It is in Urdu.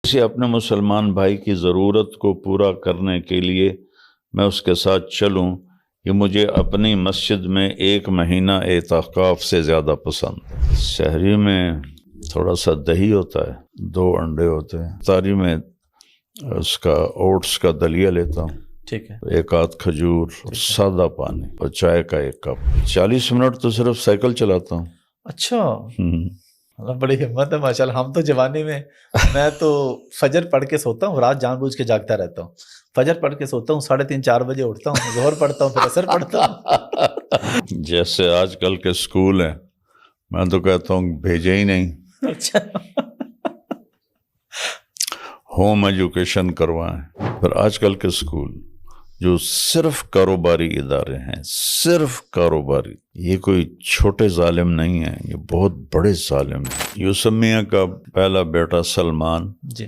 کسی اپنے مسلمان بھائی کی ضرورت کو پورا کرنے کے لیے میں اس کے ساتھ چلوں، یہ مجھے اپنی مسجد میں 1 مہینہ اعتکاف سے زیادہ پسند ہے۔ سحری میں تھوڑا سا دہی ہوتا ہے، 2 انڈے ہوتے ہیں، افطاری میں اس کا اوٹس کا دلیہ لیتا ہوں، ٹھیک ہے، 1 آدھ کھجور اور سادہ پانی اور چائے کا 1 کپ۔ 40 منٹ تو صرف سائیکل چلاتا ہوں۔ اچھا، بڑی ہمت ہے ماشاء اللہ۔ ہم تو جوانی میں میں تو فجر پڑھ کے سوتا ہوں، رات جان بوجھ کے جاگتا رہتا ہوں، فجر پڑھ کے سوتا ہوں، 3:30 4 بجے اٹھتا ہوں، ظہر پڑھتا ہوں، پھر عصر پڑھتا ہوں۔ جیسے آج کل کے اسکول ہیں، میں تو کہتا ہوں بھیجے ہی نہیں، اچھا، ہوم ایجوکیشن کروائیں۔ پر آج کل کے اسکول جو صرف کاروباری ادارے ہیں، صرف کاروباری، یہ کوئی چھوٹے ظالم نہیں ہیں، یہ بہت بڑے ظالم ہیں۔ یوسف میاں کا پہلا بیٹا سلمان جی